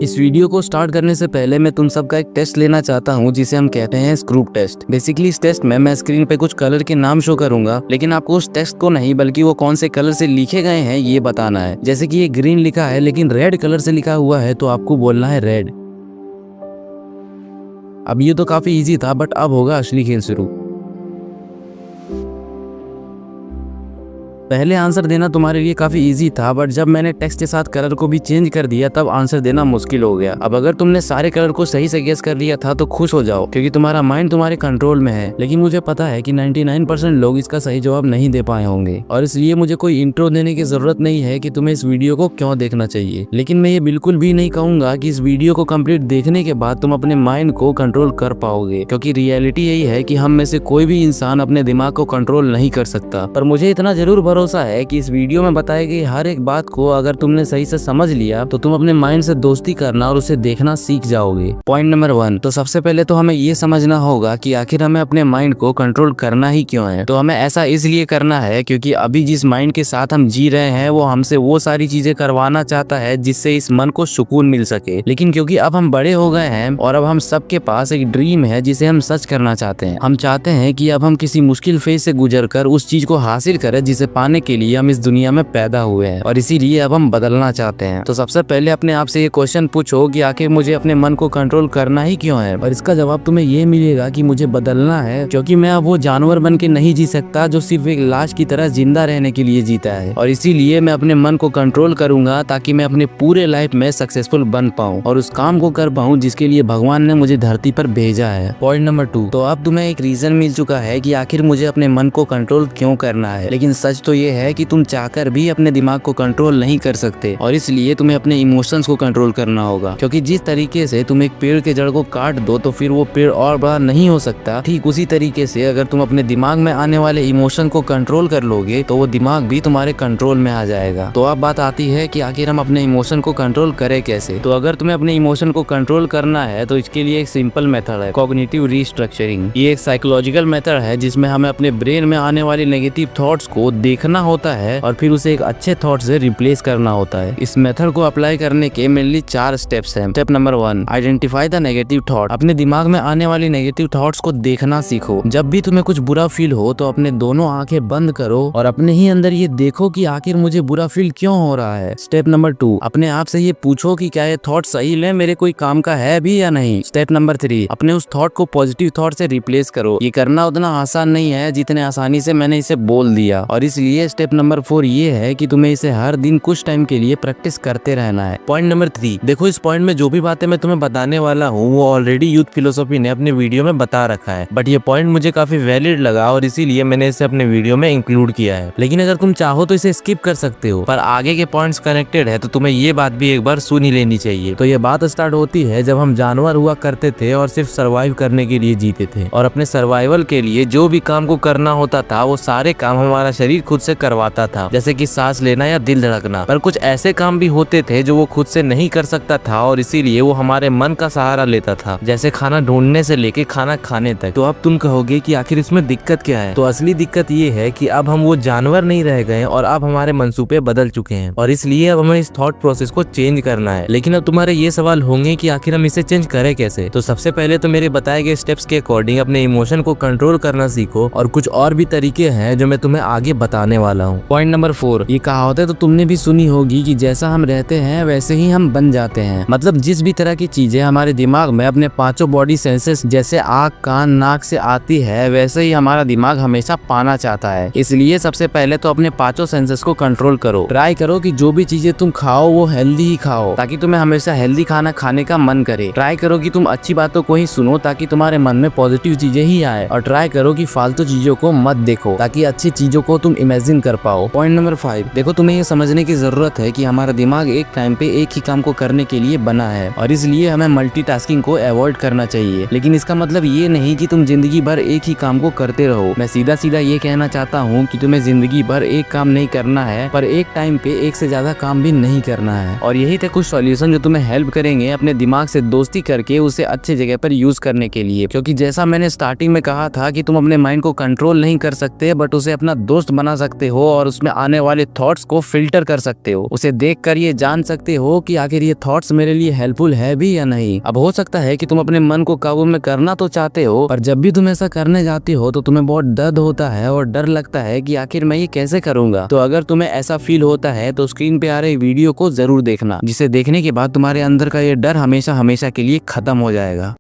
इस वीडियो को स्टार्ट करने से पहले मैं तुम सबका एक टेस्ट लेना चाहता हूँ जिसे हम कहते हैं स्क्रूप टेस्ट। बेसिकली इस टेस्ट में मैं स्क्रीन पे कुछ कलर के नाम शो करूंगा, लेकिन आपको उस टेक्स्ट को नहीं बल्कि वो कौन से कलर से लिखे गए हैं ये बताना है। जैसे कि ये ग्रीन लिखा है लेकिन रेड कलर से लिखा हुआ है तो आपको बोलना है रेड। अब ये तो काफी इजी था, बट अब होगा असली खेल शुरू। पहले आंसर देना तुम्हारे लिए काफी इजी था, बट जब मैंने टेक्स्ट के साथ कलर को भी चेंज कर दिया तब आंसर देना मुश्किल हो गया। अब अगर तुमने सारे कलर को सही से गेस कर लिया था तो खुश हो जाओ, क्योंकि तुम्हारा माइंड तुम्हारे कंट्रोल में है। लेकिन मुझे पता है कि 99% लोग इसका सही जवाब नहीं दे पाए होंगे, और इसलिए मुझे कोई इंट्रो देने की जरूरत नहीं है कि तुम्हें इस वीडियो को क्यों देखना चाहिए। लेकिन मैं ये बिल्कुल भी नहीं कहूंगा कि इस वीडियो को कंप्लीट देखने के बाद तुम अपने माइंड को कंट्रोल कर पाओगे, क्योंकि रियलिटी यही है कि हम में से कोई भी इंसान अपने दिमाग को कंट्रोल नहीं कर सकता। पर मुझे इतना जरूर भरोसा है कि इस वीडियो में बताई गई हर एक बात को अगर तुमने सही से समझ लिया तो तुम अपने माइंड से दोस्ती करना और उसे देखना सीख जाओगे। पॉइंट नंबर 1, तो सबसे पहले तो हमें ये समझना होगा कि आखिर हमें अपने माइंड को कंट्रोल करना ही क्यों है। तो हमें ऐसा इसलिए करना है क्योंकि अभी जिस माइंड के साथ हम जी रहे हैं वो हमसे वो सारी चीजें करवाना चाहता है जिससे इस मन को सुकून मिल सके। लेकिन क्योंकि अब हम बड़े हो गए हैं और अब हम सबके पास एक ड्रीम है जिसे हम सच करना चाहते हैं। हम चाहते हैं कि अब हम किसी मुश्किल फेज से गुजर कर उस चीज को हासिल करें जिसे पाने के लिए हम इस दुनिया में पैदा हुए हैं, और इसीलिए अब हम बदलना चाहते हैं। तो सबसे पहले अपने आप से ये क्वेश्चन पूछो कि आखिर मुझे अपने मन को कंट्रोल करना ही क्यों है। और इसका जवाब तुम्हें ये मिलेगा कि मुझे बदलना है क्योंकि मैं अब वो जानवर बन के नहीं जी सकता जो सिर्फ एक लाश की तरह जिंदा रहने के लिए जीता है, और इसीलिए मैं अपने मन को कंट्रोल करूंगा ताकि मैं अपने पूरे लाइफ में सक्सेसफुल बन पाऊं और उस काम को कर पाऊं जिसके लिए भगवान ने मुझे धरती पर भेजा है। पॉइंट नंबर 2, तो अब तुम्हें एक रीजन मिल चुका है कि आखिर मुझे अपने मन को कंट्रोल क्यों करना है। लेकिन सच तो ये है कि तुम चाहकर भी अपने दिमाग को कंट्रोल नहीं कर सकते, और इसलिए तुम्हें अपने इमोशंस को कंट्रोल करना होगा। क्योंकि जिस तरीके से तुम एक पेड़ के जड़ को काट दो तो फिर वो पेड़ और बड़ा नहीं हो सकता, ठीक उसी तरीके से अगर तुम अपने दिमाग में आने वाले इमोशन को कंट्रोल कर लोगे तो वो दिमाग भी तुम्हारे कंट्रोल में आ जाएगा। तो अब बात आती है कि आखिर हम अपने इमोशन को कंट्रोल करें कैसे। तो अगर तुम्हें अपने इमोशन को कंट्रोल करना है तो इसके लिए एक सिंपल मेथड है, कॉग्निटिव रीस्ट्रक्चरिंग। ये एक साइकोलॉजिकल मेथड है जिसमें हमें अपने ब्रेन में आने वाले नेगेटिव थॉट्स को देखना होता है और फिर उसे एक अच्छे थॉट से रिप्लेस करना होता है। इस मेथड को अप्लाई करने के मेनली 4 स्टेप्स हैं। Step number 1, identify the negative thought. अपने दिमाग में आने वाली नेगेटिव थॉट्स को देखना सीखो। जब भी तुम्हें कुछ बुरा फील हो तो अपने दोनों आंखें बंद करो और अपने ही अंदर ये देखो कि आखिर मुझे बुरा फील क्यों हो रहा है। स्टेप नंबर 2, अपने आप से ये पूछो कि क्या ये थॉट सही में मेरे कोई काम का है भी या नहीं। स्टेप नंबर 3, अपने उस थॉट को पॉजिटिव थॉट से रिप्लेस करो। ये करना उतना आसान नहीं है जितने आसानी से मैंने इसे बोल दिया, और इसलिए स्टेप नंबर 4 ये है कि तुम्हें इसे हर दिन कुछ टाइम के लिए प्रैक्टिस करते रहना है। पॉइंट नंबर 3, देखो इस पॉइंट में जो भी बातें मैं तुम्हें बताने वाला हूँ वो ऑलरेडी यूथ फिलोसॉफी ने अपने वीडियो में बता रखा है, बट ये पॉइंट मुझे काफी वैलिड लगा और इसीलिए मैंने इसे अपने वीडियो में इंक्लूड किया है। लेकिन अगर तुम चाहो तो इसे स्किप कर सकते हो, पर आगे के पॉइंट्स कनेक्टेड है तो तुम्हें ये बात भी एक बार सुन ही लेनी चाहिए। तो ये बात स्टार्ट होती है जब हम जानवर हुआ करते थे और सिर्फ सर्वाइव करने के लिए जीते थे, और अपने सर्वाइवल के लिए जो भी काम को करना होता था वो सारे काम हमारा शरीर खुद से करवाता था, जैसे कि सांस लेना या दिल धड़कना। पर कुछ ऐसे काम भी होते थे जो वो खुद से नहीं कर सकता था और इसीलिए वो हमारे मन का सहारा लेता था, जैसे खाना ढूंढने से लेके खाना खाने तक। तो अब तुम कहोगे कि आखिर इसमें दिक्कत क्या है। तो असली दिक्कत ये है कि अब हम वो जानवर नहीं रह गए और अब हमारे मंसूबे बदल चुके हैं, और इसलिए अब हमें इस थॉट प्रोसेस को चेंज करना है। लेकिन अब तुम्हारे ये सवाल होंगे कि आखिर हम इसे चेंज करें कैसे। तो सबसे पहले तो मेरे बताए गए स्टेप्स के अकॉर्डिंग अपने इमोशन को कंट्रोल करना सीखो, और कुछ और भी तरीके हैं जो मैं तुम्हें आगे बताने वाला हूँ। पॉइंट नंबर 4, ये कहावत है तो तुमने भी सुनी होगी कि जैसा हम रहते हैं वैसे ही हम बन जाते हैं। मतलब जिस भी तरह की चीजें हमारे दिमाग में अपने 5 बॉडी सेंसेस जैसे आँख, कान, नाक से आती है वैसे ही हमारा दिमाग हमेशा पाना चाहता है। इसलिए सबसे पहले तो अपने 5 सेंसेस को कंट्रोल करो। ट्राई करो कि जो भी चीजें तुम खाओ वो हेल्दी ही खाओ ताकि तुम्हें हमेशा हेल्दी खाना खाने का मन करे। ट्राई करो कि तुम अच्छी बातों को ही सुनो ताकि तुम्हारे मन में पॉजिटिव चीजें ही आए, और ट्राई करो कि फालतू चीजों को मत देखो ताकि अच्छी चीजों को तुम इमेजिन कर पाओ। पॉइंट नंबर 5, देखो तुम्हें ये समझने की जरूरत है कि हमारा दिमाग एक टाइम पे एक ही काम को करने के लिए बना है, और इसलिए हमें मल्टीटास्किंग को अवॉइड करना चाहिए। लेकिन इसका मतलब ये नहीं कि तुम जिंदगी भर एक ही काम को करते रहो। मैं सीधा सीधा ये कहना चाहता हूँ कि तुम्हें जिंदगी भर एक काम नहीं करना है, पर एक टाइम पे एक से ज्यादा काम भी नहीं करना है। और यही थे कुछ सॉल्यूशन जो तुम्हें हेल्प करेंगे अपने दिमाग से दोस्ती करके उसे अच्छे जगह पर यूज करने के लिए। क्योंकि जैसा मैंने स्टार्टिंग में कहा था कि तुम अपने माइंड को कंट्रोल नहीं कर सकते बट उसे अपना दोस्त बना सकते सकते हो और उसमें आने वाले थॉट्स को फिल्टर कर सकते हो। उसे देखकर ये जान सकते हो कि आखिर ये थॉट्स मेरे लिए हेल्पफुल है भी या नहीं। अब हो सकता है कि तुम अपने मन को काबू में करना तो चाहते हो, पर जब भी तुम ऐसा करने जाते हो तो तुम्हें बहुत दर्द होता है और डर लगता है कि आखिर मैं ये कैसे करूंगा। तो अगर तुम्हें ऐसा फील होता है तो स्क्रीन पे आ रहे वीडियो को जरूर देखना, जिसे देखने के बाद तुम्हारे अंदर का ये डर हमेशा हमेशा के लिए खत्म हो जाएगा।